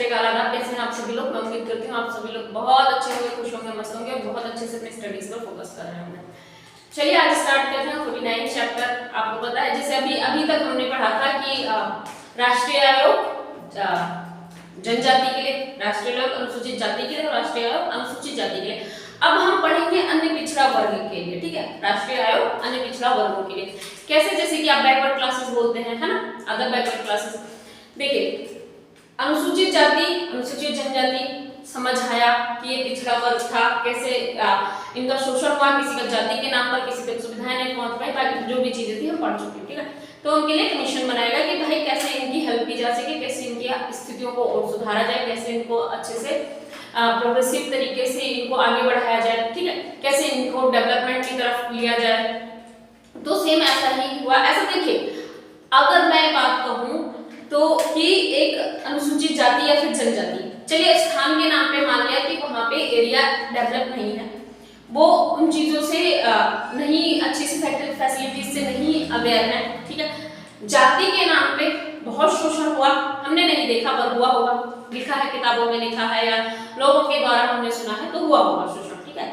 Lecture का लगा। कैसे हैं आप सभी लोग? मैं उम्मीद करती हूँ आप सभी लोग बहुत अच्छे होंगे, खुश होंगे, मस्त होंगे, बहुत अच्छे से अपनी स्टडीज पर फोकस कर रहे होंगे। चलिए आज स्टार्ट करते हैं 49 चैप्टर। आपको पता है जैसे अभी तक हमने पढ़ा था कि राष्ट्रीय आयोग जनजाति के लिए, राष्ट्रीय आयोग अनुसूचित जाति के लिए और राष्ट्रीय आयोग अनुसूचित जाति के लिए। अब हम पढ़ेंगे अन्य पिछड़ा वर्ग के लिए, ठीक है? राष्ट्रीय आयोग अन्य पिछड़ा वर्गों के लिए कैसे, जैसे कि आप बैकवर्ड क्लासेस बोलते हैं, है ना, अदर बैकवर्ड क्लासेस। देखिए अनुसूचित जाति, अनुसूचित जनजाति समझ आया कि ये पिछड़ा वर्ग था, कैसे इनका शोषण हुआ, किसी का जाति के नाम पर किसी तक सुविधाएं नहीं पहुंच पाई, बाकी जो भी चीजें थी हम पढ़ चुके हैं, ठीक है? तो उनके लिए कमीशन बनाएगा कि भाई कैसे इनकी हेल्प की जा सके, कैसे इनकी स्थितियों को और सुधारा जाए, कैसे इनको अच्छे से प्रोग्रेसिव तरीके से इनको आगे बढ़ाया जाए, ठीक है? कैसे इनको डेवलपमेंट की तरफ लिया जाए। तो सेम ऐसा ही हुआ। ऐसा देखिए अगर मैं बात कहूं तो कि एक अनुसूचित जाति या फिर जनजाति, चलिए स्थान के नाम पे मान लिया कि वहां पे एरिया डेवलप नहीं है, वो उन चीजों से नहीं अच्छी सी फैसिलिटीज से नहीं अवेयर है, ठीक है? जाति के नाम पे बहुत शोषण हुआ, हमने नहीं देखा पर हुआ होगा, लिखा है किताबों में, लिखा है या लोगों के द्वारा हमने सुना है, तो हुआ होगा शोषण, ठीक है?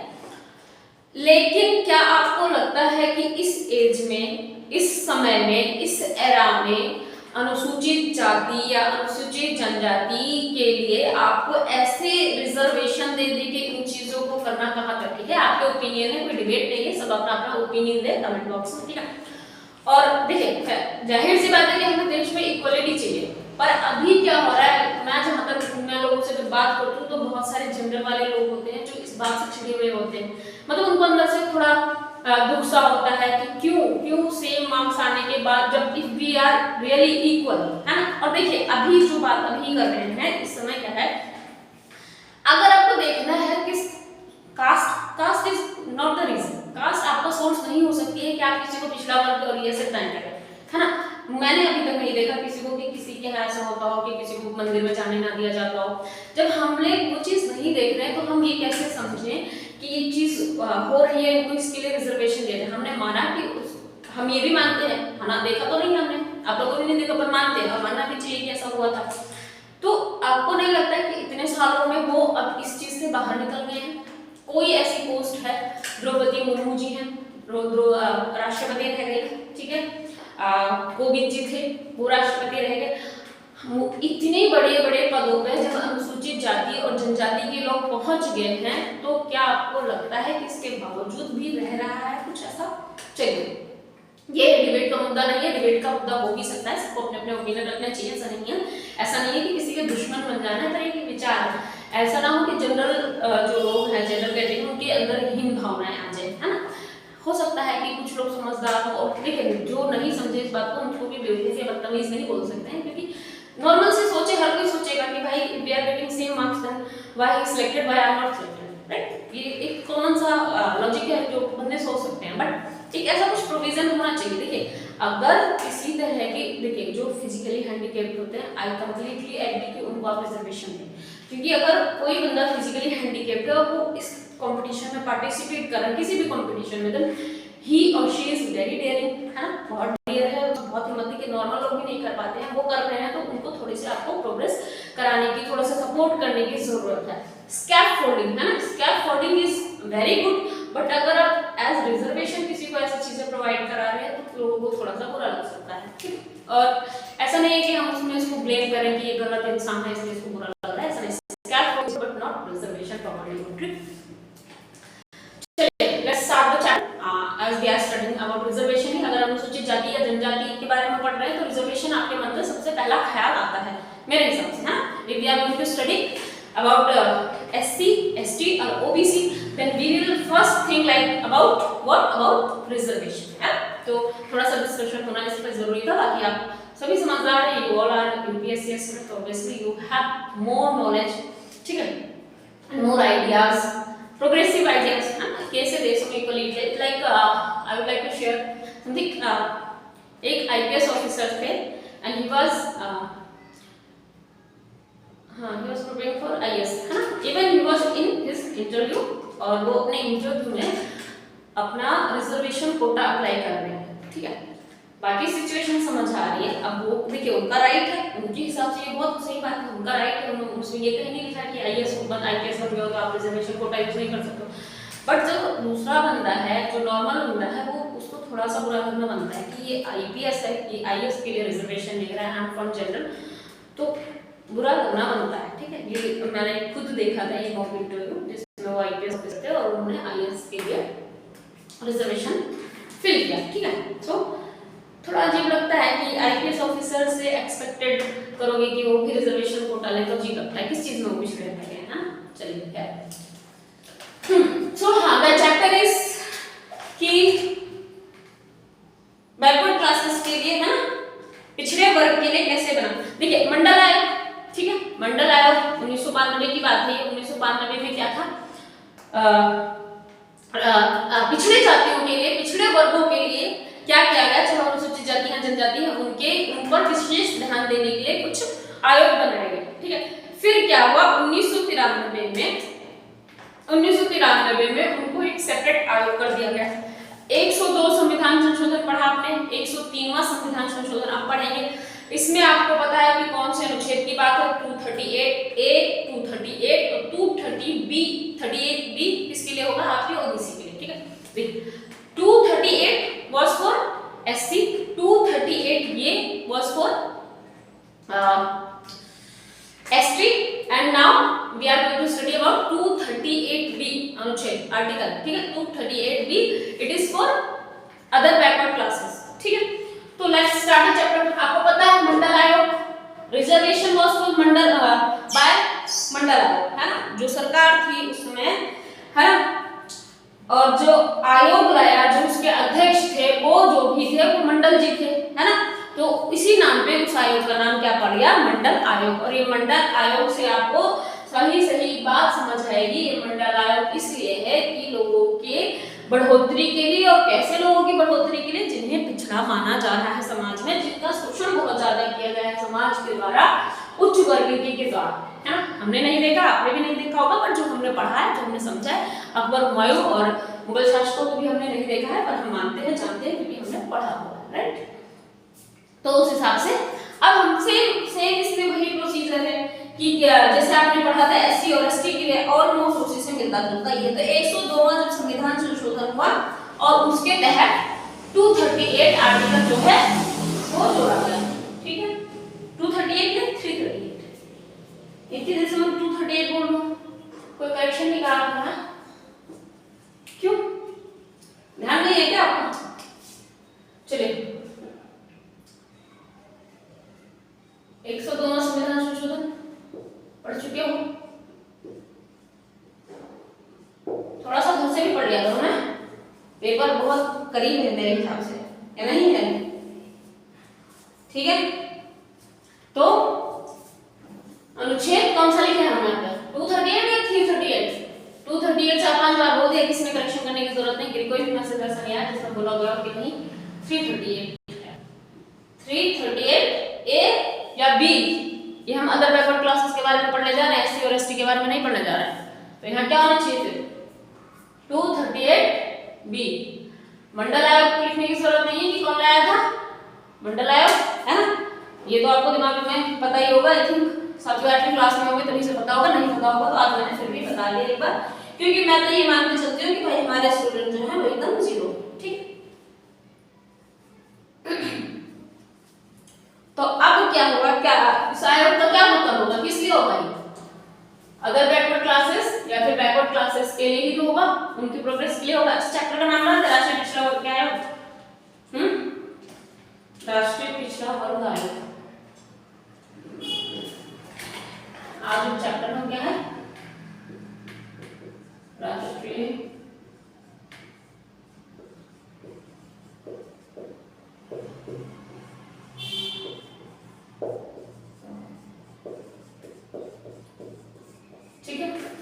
लेकिन क्या आपको लगता है कि इस एज में, इस समय में, इस एरा में अनुसूचित जाति या अनुसूचित जनजाति के लिए आपको ऐसे रिजर्वेशन दे दी कि इन चीजों को करना कहाँ तक ठीक है? आपके ओपिनियन है, कोई डिबेट नहीं है, सब अपना अपना ओपिनियन दे कमेंट बॉक्स में, ठीक है? और देखिए जाहिर सी बात है कि हमें देश में इक्वलिटी चाहिए, पर अभी क्या हो रहा है, मैं जहाँ तक मैं लोगों से जब बात करती हूँ तो बहुत सारे जेंडर वाले लोग होते हैं जो इस बात से चिढ़े हुए होते हैं, मतलब उनको अंदर से थोड़ा दुख सा होता है कि क्यों सेम मार्क्स आने के बाद, जब if we are really equal, है ना? और देखिए अभी जो बात अभी कर रहे हैं इस समय क्या है, अगर आपको देखना है कि caste is not the reason, caste आपका सोर्स नहीं हो सकती है कि आप किसी को पिछड़ा वर्ग और ये से ब्रांड करें, है ना? मैंने अभी तक नहीं देखा किसी को कि किसी के यहाँ ऐसा होता हो कि किसी को मंदिर में जाने ना दिया जाता हो। जब हम लोग वो चीज नहीं देख रहे हैं तो हम ये कैसे समझें कि ये चीज हो रही है, इनको इसके लिए रिजर्वेशन दे रहे हैं। हमने माना कि हम ये भी मानते हैं, है ना? देखा तो नहीं हमने, आप लोगों ने नहीं देखा पर मानते हैं और मानना भी चाहिए कि ऐसा हुआ था। तो आपको नहीं लगता कि इतने सालों में वो अब इस चीज से बाहर निकल गए हैं? कोई ऐसी पोस्ट है, द्रौपदी मुर्मू जी हैं, राष्ट्रपति रह गए, ठीक है? कोविंद जी थे, वो राष्ट्रपति रह गए। इतने बड़े बड़े पदों पे जब अनुसूचित जाति और जनजाति के लोग पहुंच गए हैं, तो क्या आपको लगता है कि इसके बावजूद भी रह रहा है कुछ ऐसा? चलिए ये डिबेट का मुद्दा नहीं है, डिबेट का मुद्दा हो भी सकता है, सबको अपने अपने ओपिनियन रखना चाहिए, ऐसा नहीं है। ऐसा नहीं है कि किसी के दुश्मन बन जाना है, तरह के विचार, ऐसा ना हो कि जनरल जो लोग हैं, जनरल कैटेगरी, उनके अंदर हीन भावनाएं आ जाए, है ना? हो सकता है कि कुछ लोग समझदार हो, और देखिए जो नहीं समझे इस बात को उनको भी बेवकूफ या बदतमीज नहीं बोल सकते हैं, क्योंकि नॉर्मल से सोचे, हर कोई सोचेगा कि भाई we are getting same marks then why he selected, why I am not selected, right? ये एक कॉमन सा लॉजिक है जो बंदे सोच सकते हैं, बट एक ऐसा कुछ प्रोविजन होना चाहिए। देखिए अगर किसी तरह की, देखिए जो फिजिकली हैंडीकैप्ड होते हैं, आई कंप्लीटली एग्री कि उनको आप रिजर्वेशन दें, क्योंकि अगर कोई बंदा फिजिकली हैंडीकैप्ड है और वो इस कंपटीशन में पार्टिसिपेट कर रहा है, किसी भी कंपटीशन में, देन ही और शी इज वेरी डेयरिंग, है ना? बहुत डेयर है, बहुत हिम्मती के नॉर्मल लोग भी नहीं कर पाते हैं, वो कर रहे हैं, तो उनको थोड़ी सी आपको प्रोग्रेस कराने की, थोड़ा सा सपोर्ट करने की जरूरत है। स्कैफोल्डिंग, है ना? Scaffolding is very good, but अगर आप एज रिजर्वेशन किसी को ऐसी चीजें प्रोवाइड करा रहे हैं तो लोगों को थोड़ा सा बुरा लग सकता है, ठीक? और ऐसा नहीं है कि हम उसमें इसको ब्लेम करें कि ये गलत इंसान है इसलिए इसको बुरा लग रहा है, ऐसा नहीं। Scaffolding but not reservation properly, ठीक? As we are studying about reservation, अगर अनुसूचित जाति या जनजाति के बारे में पढ़ रहे हैं तो रिजर्वेशन आपके मन में सबसे पहला ख्याल आता है मेरे हिसाब से, हाँ? If we are going to study about SC, ST और OBC, then we will first think like about what? About reservation, है? तो थोड़ा सा डिस्कशन होना इस पर जरूरी था, ताकि आप सभी समझदार हैं, you all are UPSC students, obviously you have more knowledge, ठीक है? More ideas, progressive ideas, है ना? कैसे देश में equality, like I would like to share something. एक IPS ऑफिसर थे and he was preparing for IAS, है ना? Even he was in his interview, और वो अपने इंटरव्यू में अपना रिजर्वेशन कोटा अप्लाई कर रहे हैं, ठीक है? बाकी सिचुएशन समझ आ रही है। अब वो देखिए उनका राइट है, उनके हिसाब से ये बहुत सही बात है, उनका राइट है, उन्होंने उसमें ये कहीं नहीं लिखा कि आईएएस बन गए हो तो आप रिजर्वेशन कोटा यूज नहीं कर सकते। बट जो दूसरा बंदा है, जो नॉर्मल बंदा है, वो उसको थोड़ा सा बुरा लगना बनता है कि ये आईपीएस है, ये आईएएस के लिए रिजर्वेशन ले रहा है, आई एम फ्रॉम जनरल, तो बुरा लगना बनता है। ठीक है, ये मैंने खुद देखा था, ये मॉक इंटरव्यू जिसमें वो आईपीएस ऑफिसर थे और उन्होंने आईएएस के लिए रिजर्वेशन फिल किया। ठीक है, तो थोड़ा अजीब लगता है कि आईपीएस ऑफिसर से एक्सपेक्टेड करोगे कि वो भी रिजर्वेशन कोटा ले, तो अजीब लगता है किस चीज में वो पिछड़े रह गए हैं। चलिए खैर, सो हाँ, द चैप्टर इज कि बैकवर्ड क्लासेस के लिए है ना, पिछड़े वर्ग के लिए कैसे बना। देखिए मंडल आयोग, ठीक है, मंडल आयोग 1992 की बात है। 1992 में क्या था, पिछड़े जातियों के लिए, पिछड़े वर्गों के लिए क्या किया गया, चाहे अनुसूचित जाति हैं, जनजाति हैं, उन पर विशेष ध्यान देने के लिए कुछ आयोग बनाए गए। ठीक है, फिर क्या हुआ, 1993 में उनको एक सेपरेट आयोग कर दिया गया। 102 संविधान संशोधन पढ़ा आपने, 103वां संविधान संशोधन आप पढ़ेंगे। इसमें आपको पता है कि कौन से अनुच्छेद की बात है, 238A, 238 और 230B। 38B किसके लिए होगा, आपके ओबीसी के लिए। ठीक है, देखिए 238 was for SC, 238A was for ST, and now we are going to study about 238B अनुच्छेद आर्टिकल। ठीक है, 238B it is for other backward classes। ठीक है, तो लेट्स स्टार्ट द चैप्टर। आपको पता है मंडल आयोग, reservation was for Mandal by Mandal आयोग, है ना, जो सरकार थी उसमें, है ना, और जो आयोग लाया, जो उसके अध्यक्ष थे, वो जो भी थे वो मंडल जी थे, है ना, तो इसी नाम पे उस आयोग का नाम क्या पड़ गया, मंडल आयोग। और ये मंडल आयोग से आपको सही बात समझ आएगी। ये मंडल आयोग इसलिए है कि लोगों के बढ़ोतरी के लिए, और कैसे लोगों की बढ़ोतरी के लिए, जिन्हें पिछड़ा माना जा रहा है समाज में, जिनका शोषण बहुत ज्यादा किया गया है समाज के द्वारा, उच्च वर्ग के द्वारा, है ना। हमने नहीं देखा, आपने भी नहीं देखा होगा, पर जो हमने पढ़ा है, जो हमने समझा है, अकबर, हुमायूं और मुगल शासकों को भी हमने नहीं देखा है, पर हम मानते हैं, जानते हैं, क्योंकि हमने पढ़ा हुआ है, राइट। तो उस हिसाब से अब हमसे सेम इसमें वही प्रोसीजर है कि जैसे आपने पढ़ा था एससी और एसटी के लिए ऑलमोस्ट उसी से मिलता जुलता ही है। तो 102वां जब संविधान संशोधन हुआ और उसके तहत 238 आर्टिकल जो है वो जोड़ा गया। ठीक है, 238 या 338, एक ही जैसे मैं 238 बोल रहा हूं, कोई करेक्शन नहीं करा आपने, क्यों, ध्यान नहीं है क्या आपका? चलिए, 102वां संविधान संशोधन पढ़ चुके हो, थोड़ा सा घर से भी पढ़ लिया करो ना, पेपर बहुत करीब है मेरे हिसाब से, है नहीं है? ठीक है, तो अनुच्छेद कौन सा लिखे हैं हमने यहाँ पे, 238 या 338? 238 4-5 बार बोल दिया, किसी में करेक्शन करने की जरूरत नहीं, कोई भी मैसेज ऐसा नहीं आया जिसमें बोला गया कि नहीं 338 ए या बी। ये हम अदर बैकवर्ड क्लासेस के बारे में पढ़ने जा रहे हैं, एससी और एसटी के बारे में नहीं पढ़ने जा रहे हैं। तो यहाँ क्या होना चाहिए, 238 बी। मंडल आयोग लिखने की जरूरत नहीं है कि कौन लाया था, मंडल आयोग, है ना, ये तो आपको दिमाग में पता ही होगा। आई थिंक 7वीं 8वीं क्लास में होंगे तभी से पता होगा, नहीं पता होगा तो आज मैंने फिर भी बता दिया एक बार, क्योंकि मैं तो ये मान के चलती हूँ कि भाई हमारे स्टूडेंट जो है वो एकदम जीरो। ठीक, तो अब क्या होगा, क्या इस आयोग का क्या मतलब होगा, किस लिए होगा ये, अदर बैकवर्ड क्लासेस या फिर बैकवर्ड क्लासेस के लिए ही तो होगा, उनकी प्रोग्रेस के लिए होगा। इस चैप्टर का नाम है राष्ट्रीय पिछड़ा वर्ग क्या है, राष्ट्रीय पिछड़ा वर्ग आयोग। आज चैप्टर में क्या है, राष्ट्रीय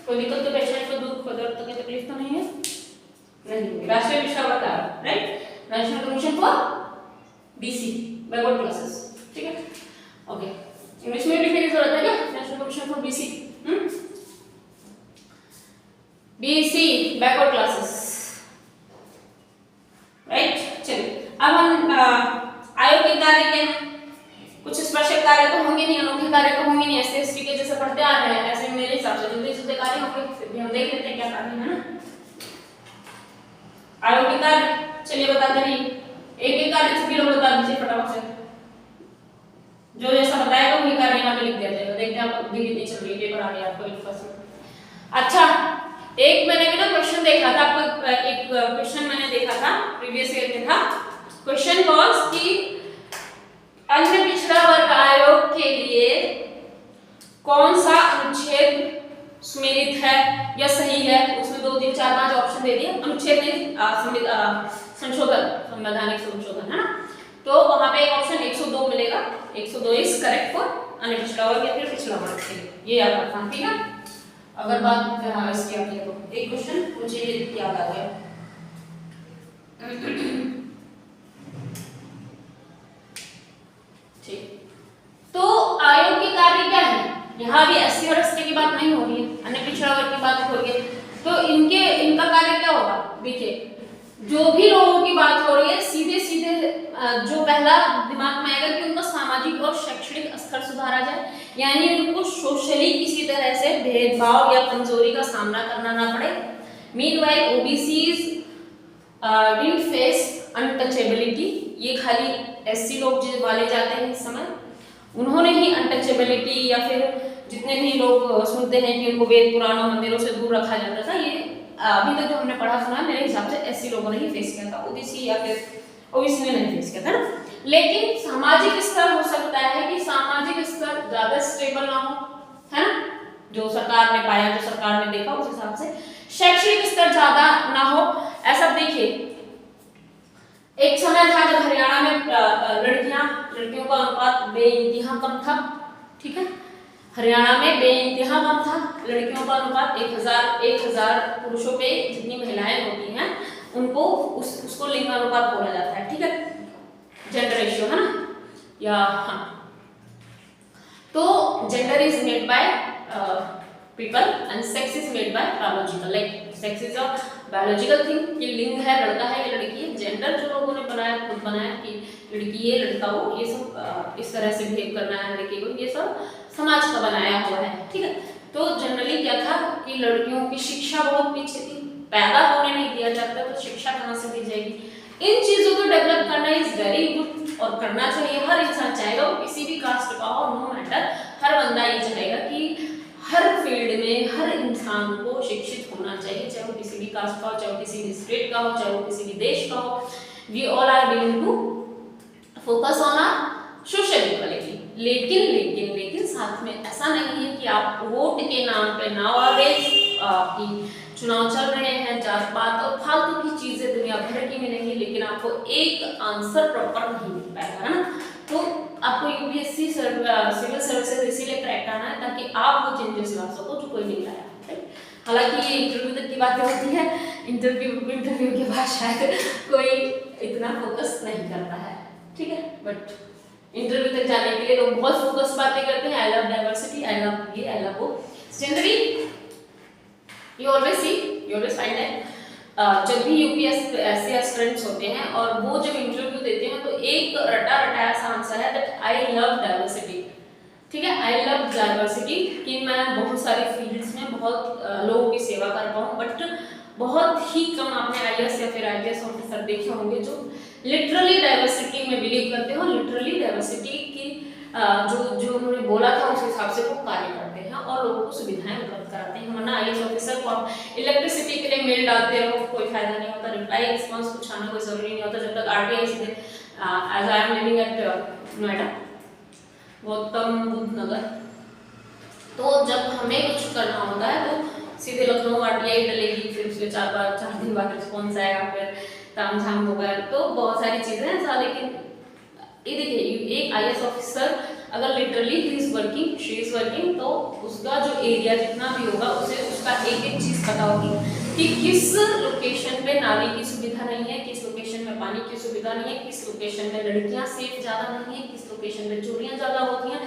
कोई दिक्कत तो पेशेंट को दुख दर्द तो तकलीफ तो नहीं है, नहीं। राष्ट्रीय पिछड़ा वर्ग आयोग, right, national commission for BC backward classes. ठीक है, ओके, इंग्लिश में लिखने की जरूरत है क्या, national commission for BC, BC backward classes, right. चलिए, अब हम आयोग के कार्य क्या है, कार्य तो होंगे नहीं, अनोखे कार्य तो होंगे नहीं, ऐसे एसटी के जैसे पढ़ते आ रहे हैं ऐसे मेरे हिसाब से जुड़े जुड़े कार्य होंगे। फिर भी हम देख लेते हैं क्या कार्य है ना। आयोग के कार्य चलिए बताते रहिए, एक एक कार्य सभी लोग बता दीजिए फटाफट से, जो जैसा बताएगा वही कार्य यहाँ पे लिख दिया जाएगा। देखते हैं आपको कितनी चल रही है, पेपर आ गया आपको फर्स्ट। अच्छा, एक मैंने भी ना क्वेश्चन देखा था, आपको एक क्वेश्चन मैंने देखा था प्रीवियस ईयर में था। क्वेश्चन वाज कि अन्य पिछड़ा वर्ग आयोग के लिए कौन सा अनुच्छेद सुमेलित है या सही है। उसमें 2 3 4 5 ऑप्शन दे दिए, अनुच्छेद में संशोधन, संवैधानिक संशोधन है ना। तो वहां पे एक ऑप्शन 102 मिलेगा, 102 इज करेक्ट फॉर अन्य पिछड़ा वर्ग या फिर पिछड़ा वर्ग के लिए, ये याद रखना ठीक है। अगर बात इसकी आती है तो एक क्वेश्चन मुझे याद आ गया। ठीक, तो आयोग के कार्य क्या है, यहाँ भी एससी और एसटी की बात नहीं हो रही है, अन्य पिछड़ा वर्ग की बात हो रही है। तो इनका कार्य क्या होगा, देखिए जो भी लोगों की बात हो रही है सीधे सीधे जो पहला दिमाग में आएगा कि उनका सामाजिक और शैक्षणिक स्तर सुधारा जाए, यानी उनको सोशली किसी तरह से भेदभाव या कमजोरी का सामना करना ना पड़े। Meanwhile OBCs didn't face untouchability, ये खाली एससी लोग जो वाले जाते हैं इस समय, उन्होंने ही अनटचेबिलिटी या फिर जितने भी लोग सुनते हैं कि उनको वेद पुराणों मंदिरों से दूर रखा जाता था, ये अभी तक जो हमने पढ़ा सुना मेरे हिसाब से एससी लोगों ने ही फेस किया था, ओबीसी या फिर ओबीसी ने नहीं फेस किया था ना। लेकिन सामाजिक स्तर हो सकता है कि सामाजिक स्तर ज्यादा स्टेबल ना हो, है ना, जो सरकार ने पाया, जो सरकार ने देखा उस हिसाब से। शैक्षणिक स्तर ज्यादा ना हो, ऐसा देखिए एक समय था जब हरियाणा में लड़कियों का अनुपात बेइंतहा कम था, ठीक है, हरियाणा में बेइंतहा कम था, लड़कियों का अनुपात 1000 पुरुषों पे जितनी महिलाएं होती हैं उनको उसको लिंग अनुपात बोला जाता है, ठीक है, जेंडर रेशियो है ना, या हाँ। तो gender is made by people and sex is made by biological, like sex is a biological thing, ये लिंग है, लड़का है या लड़की है। जेंडर जो लोगों ने बनाया, खुद बनाया कि लड़की है लड़का हो, ये सब इस तरह से बिहेव करना है लड़की को, ये सब समाज का बनाया हुआ है, ठीक है। तो जनरली क्या था कि लड़कियों की शिक्षा बहुत पीछे थी, पैदा होने नहीं दिया जाता, तो शिक्षा कहाँ से दी जाएगी। इन चीजों को डेवलप करना इज वेरी गुड और करना चाहिए, हर इंसान चाहेगा, वो किसी भी कास्ट का हो, नो मैटर, हर बंदा ये चाहेगा कि हर फील्ड में हर इंसान को शिक्षित होना चाहिए, चाहे वो किसी भी कास्ट का हो, चाहे वो किसी भी स्टेट का हो, चाहे वो किसी भी देश का हो। We all are willing to focus on our social equality. लेकिन साथ में ऐसा नहीं है कि आप वोट के नाम पे नावावेज की चुनाव चल रहे हैं, जात पात और फालतू की चीजें दुनिया भर की मिलेंगी, लेकिन आपको एक आंसर प्रॉपर नहीं मिल पाएगा, है ना। तो आपको यूपीएससी सिविल सर्विसेज इसीलिए क्रैक करना है ताकि आप वो चेंजेस ला सको जो कोई नहीं लाया। हालांकि ये इंटरव्यू तक की बातें होती है, इंटरव्यू के बाद शायद कोई इतना फोकस नहीं करता है, ठीक है, बट इंटरव्यू तक जाने के लिए लोग बहुत फोकस बातें करते हैं। I love diversity, I love ये, आई लव वो। Generally you always find that जब भी यूपीएससी एस्पिरेंट्स होते हैं और वो जब इंटरव्यू देते हैं तो एक रटाया सा आंसर है दैट आई लव डाइवर्सिटी, ठीक है, आई लव डाइवर्सिटी, कि मैं बहुत सारी फील्ड्स में बहुत लोगों की सेवा कर पाऊँ, बट बहुत ही कम आपने आईएएस या फिर आईपीएस ऑफिसर देखे होंगे जो लिटरली डाइवर्सिटी में बिलीव करते हो, लिटरली डाइवर्सिटी की जो उन्होंने बोला था उस हिसाब से वो कार्य करते हैं और लोगों को सुविधाएं उपलब्ध कराते हैं। वरना आईएएस ऑफिसर को आप इलेक्ट्रिसिटी के लिए मेल डालते रहो, कोई फायदा नहीं होता, रिप्लाई रिस्पॉन्स कुछ आना कोई जरूरी नहीं होता, जब तक आरटीआई सीधे as I am living at Noida Gautam Buddh Nagar, तो जब हमें कुछ करना होता है तो सीधे लखनऊ आरटीआई डलेगी, फिर उसके 4 दिन बाद रिस्पॉन्स आएगा, फिर ताम झाम होगा, तो बहुत सारी चीजें हैं। लेकिन ये देखिए एक आईएएस ऑफिसर अगर literally he is working, she is working, तो उसका जो एरिया जितना भी होगा उसे उसका एक एक चीज पता होगी कि किस लोकेशन पे नाली की सुविधा नहीं है, किस लोकेशन में पानी की सुविधा नहीं है, किस लोकेशन में लड़कियां सेफ ज्यादा नहीं है, किस लोकेशन में चोरियां ज्यादा होती हैं,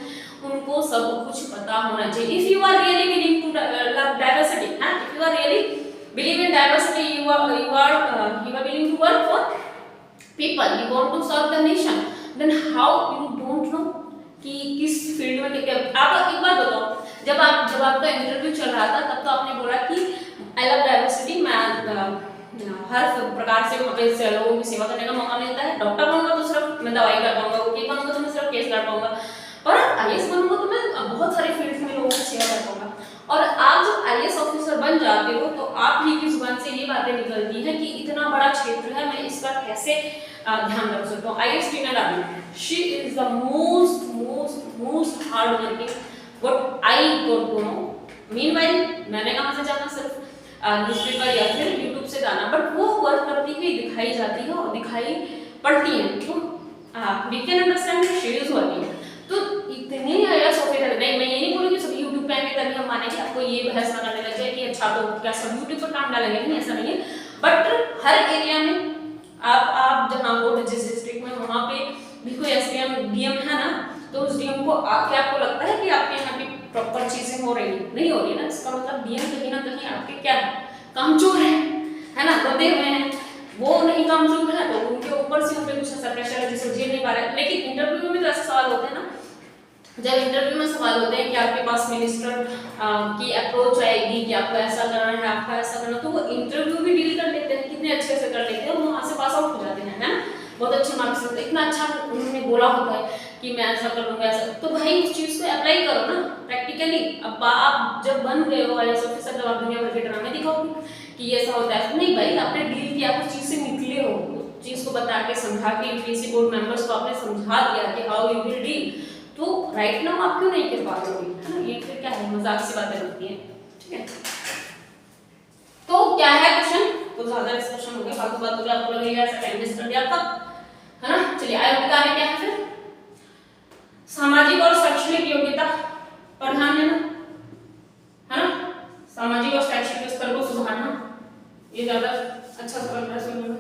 उनको सब कुछ पता होना चाहिए। If you are really willing to love diversity, if you are really believe in diversity, you are willing to work for people, you want to serve the nation, then how you don't know कि किस जब आपका interview चल रहा था तब तो आपने बोला कि आई लव डाइवर्सिटी, मैं हर प्रकार से वहाँ पे लोगों की सेवा करने का मौका मिलता है। डॉक्टर बनूंगा तो सिर्फ मैं दवाई कर पाऊंगा, वकील बनूंगा तो मैं सिर्फ केस लड़ पाऊंगा, और आईएएस बनूंगा तो मैं बहुत सारे फील्ड में लोगों की सेवा कर पाऊंगा। और आप जब आईएएस ऑफिसर बन जाते हो तो आप ही की जुबान से ये बातें निकलती हैं कि इतना बड़ा क्षेत्र है, मैं इसका कैसे ध्यान रख सकता हूँ। IAS Tina Dali, she is the most hard working, what I got to know. Meanwhile मैंने कहाँ से जाना, सिर्फ न्यूज़पेपर या फिर यूट्यूब से जाना, बट वो वर्क करती हुई दिखाई जाती है और दिखाई पड़ती है, तो we can understand she is working. तो इतने आईएएस ऑफिसर, नहीं मैं ये नहीं बोलूँगी सब यूट्यूब पे आएंगे तभी हम मानेंगे, आपको ये बहस ना करने लग जाए कि अच्छा तो क्या सब यूट्यूब पर काम डालेंगे, नहीं ऐसा नहीं है। बट हर एरिया में आप जहाँ हो, जिस डिस्ट्रिक्ट में, वहाँ पे भी कोई एसडीएम डीएम है ना, तो उस डीएम को क्या आपको लगता है कि आपके यहाँ पे प्रॉपर चीजें हो रही है? नहीं हो रही ना, इसका मतलब डीएम कहीं ना कहीं आपके क्या कामचोर है ना, बंधे हुए हैं। वो नहीं कामचोर है तो उनके ऊपर से उनपे कुछ ऐसा प्रेशर है जिसे झेल नहीं पा रहे। लेकिन इंटरव्यू में भी तो ऐसे सवाल होते हैं ना, जब इंटरव्यू में सवाल होते हैं कि आपके पास मिनिस्टर की अप्रोच आएगी कि आपको ऐसा करना है, आपको ऐसा करना, तो वो इंटरव्यू भी डील कर लेते हैं, कितने अच्छे से कर लेते हैं, वो वहाँ से पास आउट हो जाते हैं, है ना, बहुत अच्छे मार्क्स से। इतना अच्छा उन्होंने बोला होता है कि मैं ऐसा कर लूँगा ऐसा, तो भाई उस चीज़ को अप्लाई करो ना प्रैक्टिकली। अब आप जब बन गए हो आईएएस ऑफिसर, जब आप दुनिया भर के ड्रामे दिखाओगे कि ऐसा होता है, नहीं भाई आपने डील किया, उस चीज़ से निकले हो, उस चीज़ को बता के समझा के यूपीएससी बोर्ड मेंबर्स को आपने समझा दिया कि हाउ यू विल डील, तो राइट नाउ आप क्यों नहीं कर पा रहे हो, है ना, ये फिर क्या है, मजाक सी बातें होती हैं, ठीक है। तो क्या है क्वेश्चन, तो ज्यादा डिस्कशन हो गया, फालतू बात हो गया, आपको लगेगा ऐसा टाइम वेस्ट कर दिया आपका, है ना। चलिए आगे बताने क्या है फिर, सामाजिक और शैक्षणिक योग्यता पर ध्यान देना, है ना, सामाजिक और शैक्षणिक स्तर को सुधारना, ये ज्यादा अच्छा सवाल है सुनने में,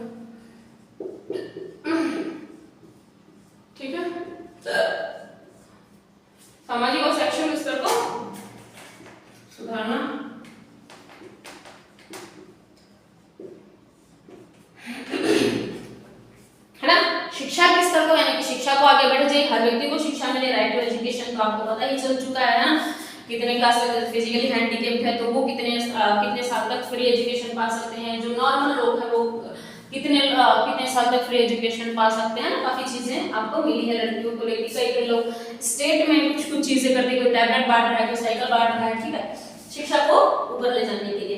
ठीक है। सामाजिक और शैक्षणिक स्तर को सुधारना, है ना। शिक्षा के स्तर को, यानी कि शिक्षा को आगे बढ़ जाए, हर व्यक्ति को शिक्षा मिले, राइट टू एजुकेशन, तो आपको पता ही चल चुका है ना, कितने क्लास में फिजिकली हैंडीकैप्ड है तो वो कितने साल तक फ्री एजुकेशन पा सकते हैं, जो नॉर्मल लोग हैं वो कितने साल तक फ्री एजुकेशन पा सकते हैं ना, काफी चीजें आपको मिली है लड़कियों को लेकर। कई लोग स्टेट में कुछ चीजें करते, कोई टैबलेट बांट रहा है, कोई साइकिल बांट रहा है, ठीक है, शिक्षा को ऊपर ले जाने के लिए।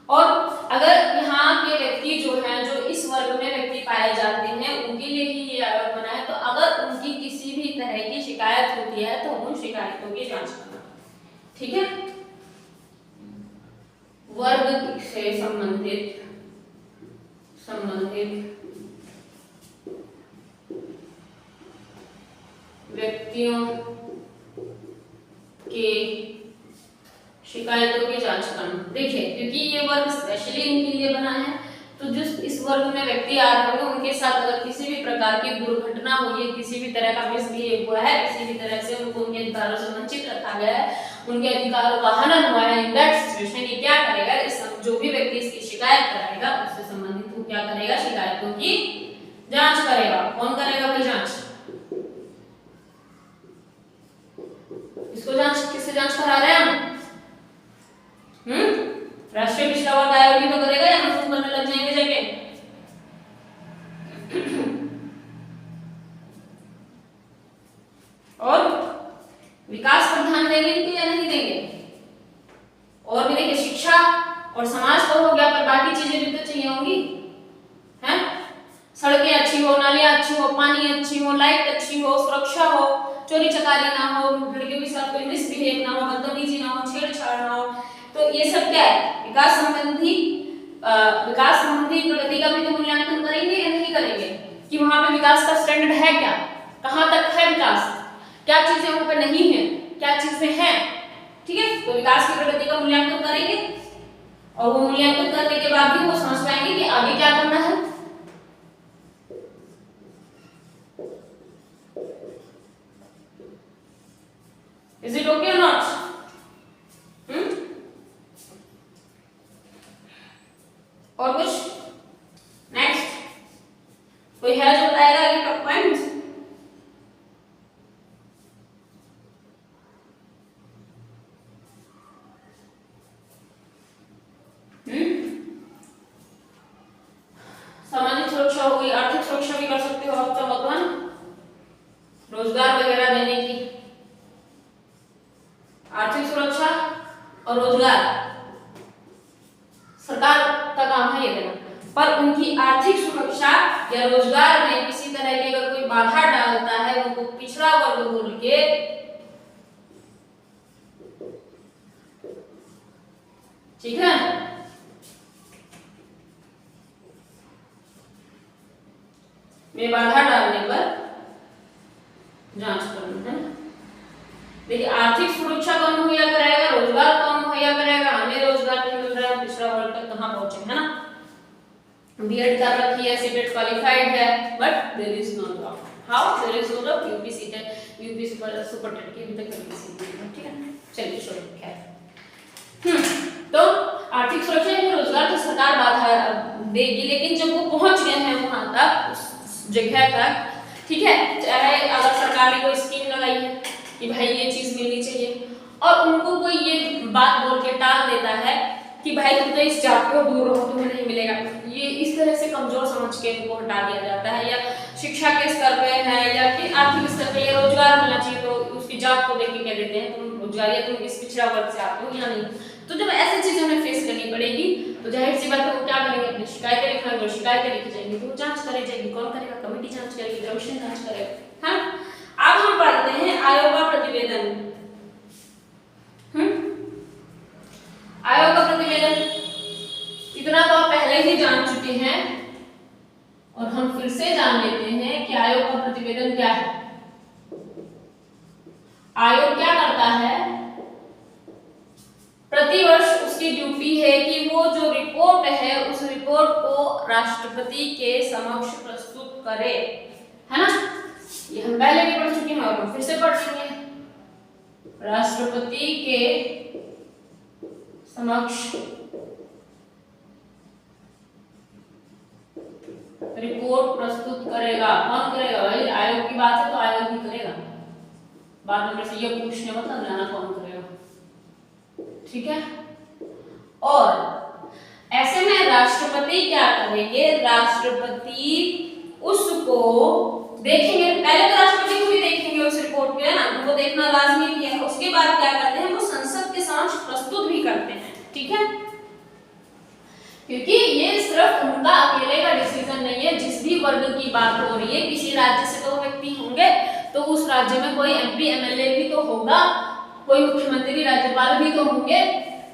और अगर यहाँ के व्यक्ति जो हैं, जो इस वर्ग में व्यक्ति पाए जाते हैं, उनके लिए ही ये आयोग बना है, तो अगर उनकी किसी भी तरह की शिकायत होती है तो उन शिकायतों की जांच करना, ठीक है। वर्ग से संबंधित व्यक्तियों के शिकायतों की जांच करना। देखिए क्योंकि ये वर्ग स्पेशली इनके लिए बना है, तो जो इस वर्ग में व्यक्ति आ रहे होंगे उनके साथ अगर किसी भी प्रकार की दुर्घटना हुई है, किसी भी तरह का मिसबिहेव हुआ है, किसी भी तरह से उनको उनके अधिकारों से वंचित रखा गया है, उनके अधिकारों का हनन हुआ है, इन दैट सिचुएशन ये क्या करेगा, इस जो भी व्यक्ति इसकी शिकायत कराएगा उससे संबंधित वो क्या करेगा, शिकायतों की जांच करेगा। कौन करेगा भाई जांच? इसको जांच किससे जांच करा रहे हैं हम? राष्ट्रीय पिछड़ा वर्ग आयोग ही तो करेगा, या हम खुद करने लग जाएंगे जाके? और विकास पर ध्यान देंगे इनके या नहीं देंगे? और भी देखिए शिक्षा और समाज तो हो गया, पर बाकी चीजें भी तो चाहिए होंगी, हैं? सड़कें अच्छी हो, नालियां अच्छी हो, पानी अच्छी हो, लाइट अच्छी हो, सुरक्षा हो, चोरी चकारी ना हो, लड़कियों के साथ कोई मिसबिहेव ना हो, बदतमीजी ना हो, छेड़छाड़ ना हो, तो ये सब क्या है? विकास संबंधी प्रगति का भी तो मूल्यांकन करेंगे या नहीं करेंगे, कि वहां पे विकास का स्टैंडर्ड है क्या, कहां तक है विकास, क्या चीजें वहां पे नहीं है, क्या चीजें हैं, ठीक है। तो विकास की प्रगति का मूल्यांकन करेंगे और वो मूल्यांकन करने के बाद भी वो समझ पाएंगे कि आगे क्या करना है। Is it okay or not? और कुछ नेक्स्ट कोई है जो बताएगा आगे टॉप पॉइंट्स? रोजगार वगैरह देने की, आर्थिक सुरक्षा और रोजगार सरकार का काम है ये देना, पर उनकी आर्थिक सुरक्षा या रोजगार में किसी तरह की अगर कोई बाधा डालता है उनको पिछड़ा वर्ग बोल के ठीक है में बाधा डालने पर जांच करना है। देखिए आर्थिक सुरक्षा कौन मुहैया कराएगा, रोजगार कौन मुहैया कराएगा, हमें रोजगार नहीं मिल रहा है, पिछड़ा वर्ग तक कहां पहुंचे, है ना। बीएड कर रखी है, सीटेट क्वालिफाइड है, but there is no job. How there is no job, UP CTET UP super TET की अभी तक यूपी है, ठीक है। चलिए छोड़ो खैर। तो आर्थिक सुरक्षा या रोजगार तो सरकार बाधा देगी, लेकिन जब वो पहुंच गए हैं वहां तक उस जगह तक, ठीक है, चाहे अगर सरकार ने कोई स्कीम लगाई है कि भाई ये चीज मिलनी चाहिए और उनको कोई ये बात बोल के टाल देता है कि भाई तुम तो इस जाति को दूर हो, तुम्हें नहीं मिलेगा, ये इस तरह से कमजोर समझ के इनको हटा दिया जाता है, या शिक्षा के स्तर पे है या कि आर्थिक स्तर पे या रोजगार मिलना चाहिए तो उसकी जात को देख के कह देते हैं तुम रोजगार या तुम इस पिछड़ा वर्ग से आते हो या नहीं। तो जब ऐसी चीजें हमें फेस करनी पड़ेगी तो जाहिर सी बात है वो क्या करेंगे, अपनी शिकायतें लिखेंगे, शिकायतें लिखी जाएंगी तो जांच करी जाएगी। कौन करेगा, कमेटी जांच करेगी, कमीशन जांच करेगा। हाँ, अब हम पढ़ते हैं आयोग का प्रतिवेदन। आयोग का प्रतिवेदन इतना तो आप पहले ही जान चुके हैं और हम फिर से जान लेते हैं कि आयोग का प्रतिवेदन क्या है। आयोग क्या करता है, प्रतिवर्ष उसकी ड्यूटी है कि वो जो रिपोर्ट है उस रिपोर्ट को राष्ट्रपति के समक्ष प्रस्तुत करे, है ना। ये हम पहले भी पढ़ चुके हैं और हम फिर से पढ़ चुके हैं। राष्ट्रपति के समक्ष रिपोर्ट प्रस्तुत करेगा। कौन करेगा भाई, आयोग की बात है तो आयोग ही करेगा, बाद में से ये पूछने मतलब जाना कौन करेगा, ठीक है। और ऐसे में राष्ट्रपति क्या करेंगे, राष्ट्रपति उसको देखेंगे, पहले तो राष्ट्रपति को भी देखेंगे उस रिपोर्ट को, है ना, उनको देखना लाजमी है। उसके बाद क्या करते हैं, वो संसद के समक्ष प्रस्तुत भी करते हैं, ठीक है, क्योंकि ये सिर्फ उनका अकेले का डिसीजन नहीं है। जिस भी वर्ग की बात हो रही है, किसी राज्य से तो व्यक्ति होंगे तो उस राज्य में कोई एमपी एमएलए भी तो होगा, कोई मुख्यमंत्री राज्यपाल भी तो होंगे,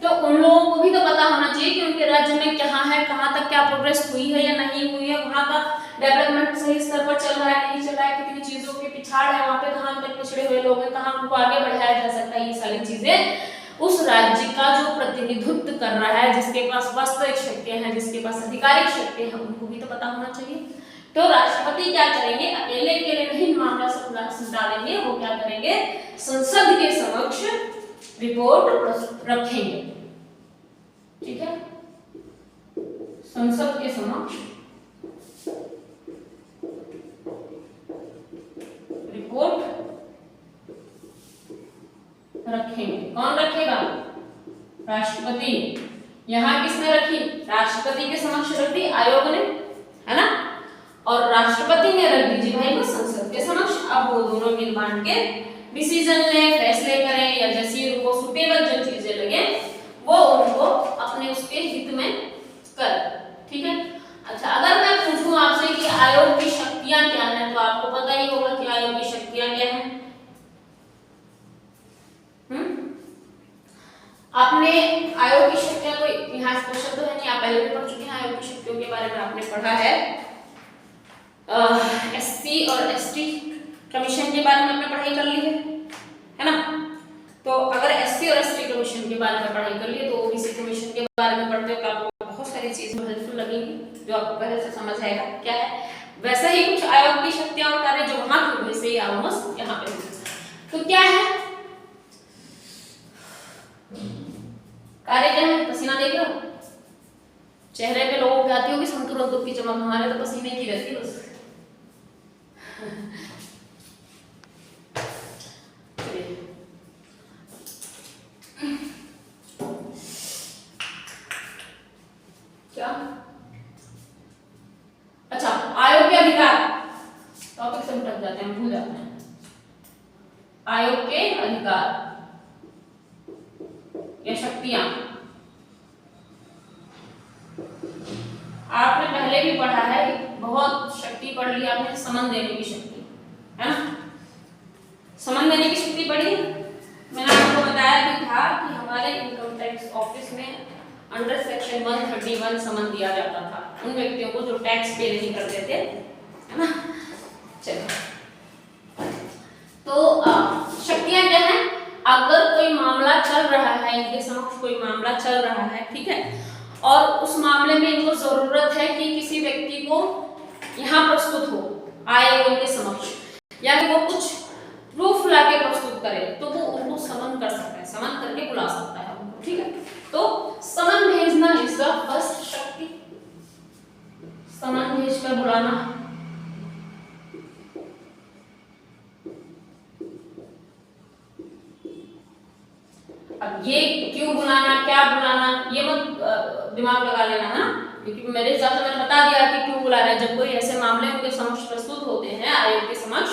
तो उन लोगों को भी तो पता होना चाहिए कि उनके राज्य में कहाँ है, कहाँ तक क्या प्रोग्रेस हुई है या नहीं हुई है, वहाँ का डेवलपमेंट सही स्तर पर चल रहा है नहीं चल रहा है, कितनी चीजों के पिछाड़ है, वहाँ पे कहाँ तक पिछड़े हुए लोग हैं, कहाँ उनको आगे बढ़ाया जा सकता है। ये सारी चीजें उस राज्य का जो प्रतिनिधित्व कर रहा है, जिसके पास वास्तविक शक्तियां हैं, जिसके पास आधिकारिक शक्तियां हैं, उनको भी तो पता होना चाहिए। तो राष्ट्रपति क्या करेंगे, अकेले नहीं मामला संभालेंगे, वो क्या करेंगे, संसद के समक्ष रिपोर्ट रखेंगे, ठीक है, संसद के समक्ष रिपोर्ट रखेंगे। कौन रखेगा, राष्ट्रपति। यहाँ किसने रखी, राष्ट्रपति के समक्ष रख दी आयोग ने, है ना, और राष्ट्रपति ने रख दी भाई वो संसद के समक्ष। अब वो दोनों मिल बांट के डिसीजन ले, फैसले करें, या जैसी उनको सुटेबल जो चीजें लगे वो उनको अपने उसके हित में कर, ठीक है। अच्छा, अगर मैं पूछूं आपसे कि आयोग की शक्तियां क्या हैं, तो आपको पता ही होगा कि आयोग की शक्तियां क्या हैं। आपने आयोग की शक्तियां कोई इतिहास क्वेश्चन तो है नहीं, आप पहले भी पढ़ चुके हैं आयोग की शक्तियों के बारे में, आपने पढ़ा है एससी और एसटी कमीशन के बारे में आपने पढ़ाई कर ली है ना। तो अगर एससी और एसटी कमीशन के बारे में पढ़ाई कर ली तो ओबीसी कमीशन के बारे में पढ़ते हो तो आपको बहुत सारी चीजें हेल्पफुल लगेंगी, जो आपको पहले से समझ आएगा क्या है। वैसे ही कुछ आयोग की शक्तियां और कार्य जो वहां थे वैसे ही ऑलमोस्ट यहाँ पे। तो क्या है कार्य, क्या है, पसीना देख रहे हो, चेहरे पे लोगों के आती होगी संतुलन की चमक, हमारे तो पसीने की रहती बस। क्या, अच्छा, आयोग के अधिकार, टॉपिक से भटक जाते हैं, भूल जाते हैं। आयोग के अधिकार या शक्तियां। आपने पहले भी पढ़ा है, बहुत शक्ति पढ़ ली आपने, समन देने की शक्ति, है ना? समन देने की शक्ति पढ़ी। मैंने आपको बताया भी था कि हमारे इनकम टैक्स ऑफिस में अंडर सेक्शन 131 समन दिया जाता था उन व्यक्तियों को जो टैक्स पे नहीं करते थे, है ना? चलो, तो शक्तियां क्या है? अगर कोई मामला चल रहा है, इनके समक्ष कोई मामला चल रहा है, ठीक है, और उस मामले में इनको जरूरत है कि किसी व्यक्ति को यहाँ प्रस्तुत हो आयोग के समक्ष, या कि वो कुछ प्रूफ लाके प्रस्तुत करे, तो वो उनको समन कर सकता है, समन करके बुला सकता है उनको, ठीक है? तो समन भेजना इज द फर्स्ट शक्ति, समन भेजकर बुलाना। अब ये क्यों बुलाना, क्या बुलाना, ये मत दिमाग लगा लेना, है ना? क्योंकि मेरे हिसाब से मैंने बता दिया कि क्यों बुला रहे हैं। जब कोई ऐसे मामले उनके समक्ष प्रस्तुत होते हैं आयोग के समक्ष,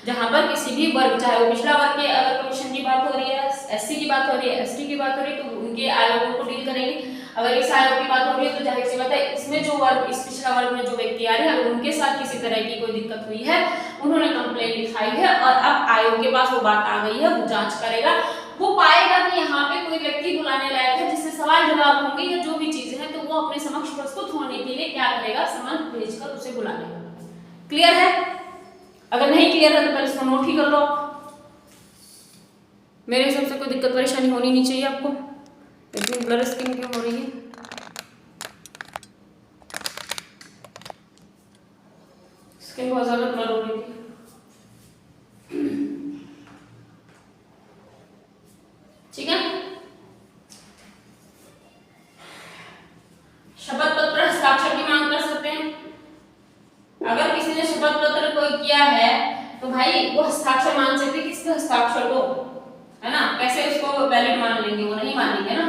जहां पर किसी भी वर्ग, चाहे वो पिछड़ा वर्ग के, अगर कमीशन की बात हो रही है, एससी की बात हो रही है, एसटी की बात हो रही है, तो उनके आयोगों को डील करेंगे। अगर इस आयोग की बात हो रही है तो जाहिर सी बात है इसमें जो वर्ग, इस पिछड़ा वर्ग में जो व्यक्ति आ रहे हैं, अगर उनके साथ किसी तरह की कोई दिक्कत हुई है, उन्होंने कंप्लेंट लिखाई है और अब आयोग के पास वो बात आ गई है, वो जांच करेगा, वो पाएगा कि यहाँ पे कोई व्यक्ति बुलाने लायक है जिससे सवाल जवाब होंगे या जो भी चीजें हैं, तो वो अपने समक्ष प्रस्तुत होने के लिए क्या करेगा? समन भेजकर उसे बुला लेगा। क्लियर है? अगर नहीं क्लियर है तो पहले इसको नोट ही कर लो। मेरे हिसाब से कोई दिक्कत परेशानी होनी नहीं चाहिए आपको। इतनी ब्लर स्क्रीन क्यों हो रही है? स्क्रीन बहुत ज्यादा ब्लर हो रही है। ठीक है, शपथ पत्र हस्ताक्षर की मांग कर सकते हैं। अगर किसी ने शपथ पत्र कोई किया है तो भाई वो हस्ताक्षर मान सकते हैं, किसके हस्ताक्षर को, है ना? कैसे उसको वैलिड मान लेंगे? वो नहीं मानेंगे ना,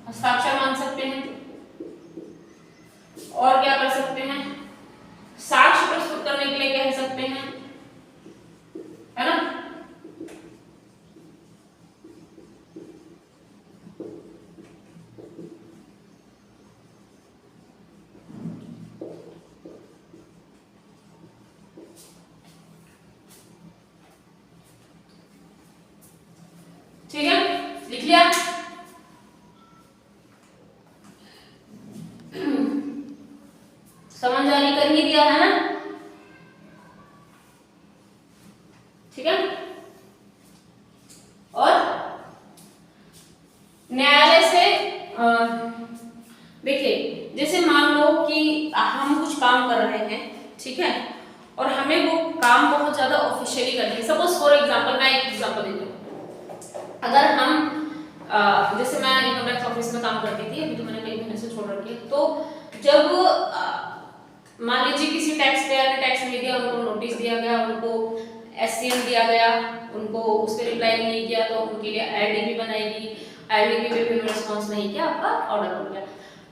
हस्ताक्षर मान सकते हैं। और क्या कर सकते हैं? साक्ष्य प्रस्तुत करने के लिए कह सकते हैं, है ना? ठीक है, लिख लिया? समन जारी कर ही दिया है ना? ठीक है, और न्यायालय से देखिए, जैसे मान लो कि हम कुछ काम कर रहे हैं, ठीक है, और हमें वो काम बहुत ज्यादा ऑफिशियली करनी है। सपोज फॉर एग्जांपल, मैं एक एग्जांपल देती हूँ। अगर हम जैसे मैं इनकम टैक्स ऑफिस में काम करती थी, अभी तो मैंने कई महीने से छोड़ रखी है, तो जब मान लीजिए किसी टैक्स पेयर ने टैक्स नहीं दिया, उनको नोटिस दिया गया, उनको एससीएम दिया गया, उनको उस पर रिप्लाई नहीं किया, तो उनके लिए आईडीपी बनाएगी, आईडीपी पे भी रिस्पॉन्स नहीं किया, आपका ऑर्डर हो गया।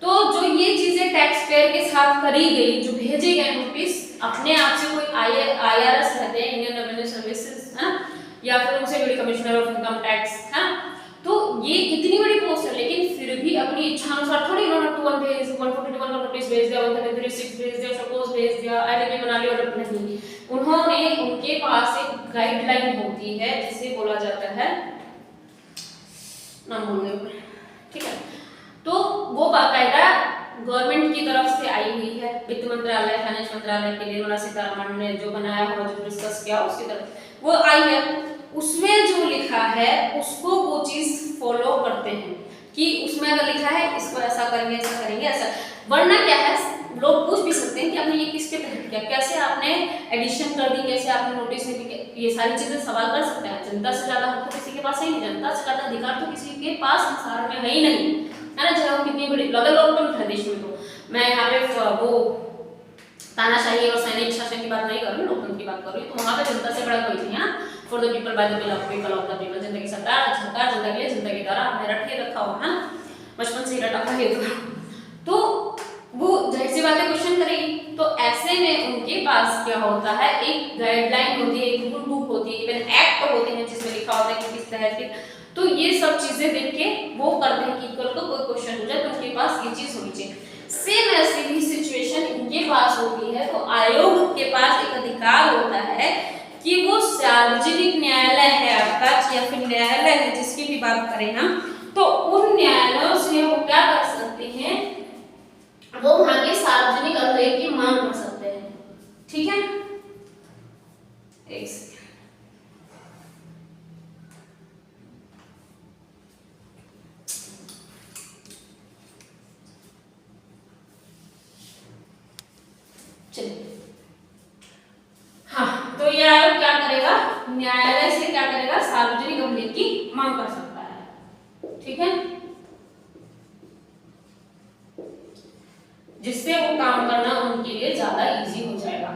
तो जो ये चीजें टैक्स पेयर के साथ करी गई, जो भेजे गए नोटिस, अपने आप से कोई आईआरएस रहते हैं, इंडियन रेवेन्यू सर्विसेज, है ना, या फिर उनसे बड़ी कमिश्नर ऑफ इनकम टैक्स, है ना, तो ये इतनी बड़ी पोस्ट है, लेकिन फिर भी अपनी इच्छा अनुसार थोड़ी उन्होंने 21 भेज 141 का नोटिस भेज दिया, 136 भेज दिया, सपोज भेज दिया, आईडीपी बना लिया, ऑर्डर नहीं। उन्होंने, उनके पास एक गाइडलाइन होती है जिसे बोला जाता है, नाम भूल गए, ठीक है, तो वो बाकायदा गवर्नमेंट की तरफ से आई हुई है, वित्त मंत्रालय, फाइनेंस मंत्रालय के निर्मला सीतारमण ने जो बनाया हुआ, जो डिस्कस किया, उसकी तरफ वो आई है। उसमें जो लिखा है उसको वो चीज फॉलो करते हैं कि उसमें अगर लिखा है इसको ऐसा करेंगे, ऐसा करेंगे, ऐसा, वरना क्या है, लोग पूछ भी सकते हैं कि आपने ये किसके तहत किया, कैसे आपने एडिशन कर दी, कैसे आपने नोटिस में दी, ये सारी चीजें सवाल कर सकते हैं। जनता से ज्यादा हक तो किसी के पास है ही नहीं, जनता से ज्यादा अधिकार तो किसी के पास संसार में है ही नहीं, है ना? चाहे वो कितनी बड़ी लोकतंत्र है देश में, तो मैं यहाँ पे वो तानाशाही और सैनिक शासन की बात नहीं कर रही हूँ, लोकतंत्र की बात कर रही हूँ। तो वहाँ पे जनता से बड़ा कोई नहीं है ना, for the people by the people of the people, जनता की सरकार, सरकार जनता के लिए, जनता के द्वारा, हमने रट के रखा हुआ है ना, बचपन से ही रटा हुआ है। तो वो जाहिर सी बात है क्वेश्चन करेगी। तो ऐसे में उनके पास क्या होता है, एक गाइडलाइन होती है, एक रूल बुक होती है, इवन एक्ट होते हैं जिसमें लिखा होता है कि किस तरह के, तो ये सब चीजें देख के वो करते हैं कि इक्वल को कोई क्वेश्चन हो जाए तो उनके पास ये चीज होनी चाहिए। सेम ऐसी ही सिचुएशन इनके पास होती है। तो आयोग के पास एक अधिकार होता है कि वो सार्वजनिक न्यायालय है आपका या फिर न्यायालय है जिसकी भी बात करें हम, तो उन न्यायालयों से वो क्या कर सकते हैं, वो वहां के सार्वजनिक अभिलेख की मांग कर सकते हैं। ठीक है, एक सेकंड। चलिए, हाँ, तो ये आयोग क्या करेगा, न्यायालय से क्या करेगा, सार्वजनिक अभिलेख की मांग कर सकता है। ठीक है, जिससे वो काम करना उनके लिए ज्यादा इजी हो जाएगा।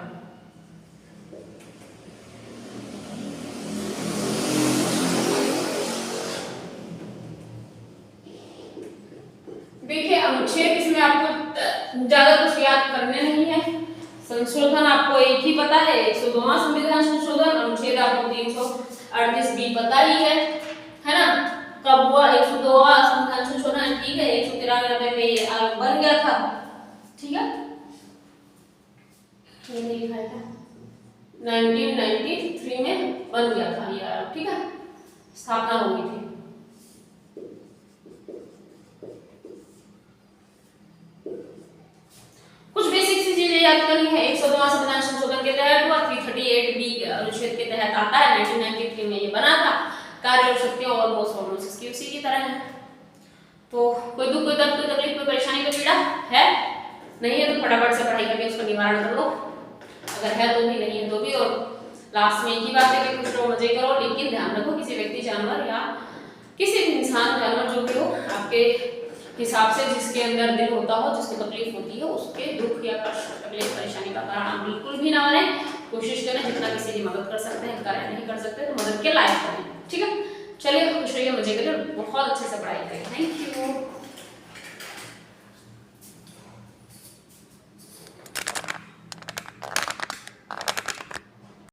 देखिए अनुच्छेद इसमें आपको ज्यादा कुछ याद करने नहीं है। संशोधन आपको एक ही पता है, 102वां संविधान संशोधन, अनुच्छेद आपको 338 भी पता ही है ना। कब हुआ 102वां संविधान संशोधन, ठीक है, 193 में ये आयोग बन गया था। ठीक है, ये नहीं लिखा था, 1993 में बन गया था ये आयोग। ठीक है, स्थापना हो गई थी। कुछ बेसिक सी चीजें याद करनी है। 102वां संविधान संशोधन के तहत हुआ, 338 बी अनुच्छेद के तहत आता है, 1993 में ये बना था। कार्य और शक्तियां ऑलमोस्ट इसकी उसी की तरह है। तो कोई दुख, कोई दर्द, कोई तकलीफ, कोई परेशानी, कोई पीड़ा है? नहीं है तो फटाफट से पढ़ाई करके उसका निवारण कर लो, अगर है तो भी, नहीं है तो भी। और लास्ट में एक ही बात है कि कुछ मजे करो, लेकिन ध्यान रखो किसी व्यक्ति, जानवर या किसी भी इंसान, जानवर जो भी हो, आपके हिसाब से जिसके अंदर दिल होता हो, जिसको तकलीफ होती है, उसके दुख या कष्ट, तकलीफ, परेशानी का कारण आप बिल्कुल भी ना बने। कोशिश करें जितना किसी की मदद कर सकते हैं, कार्य नहीं कर सकते तो मदद के लायक करें। ठीक है, चलिए खुश रहिए, मजे करिए, बहुत अच्छे से पढ़ाई करें। Thank you.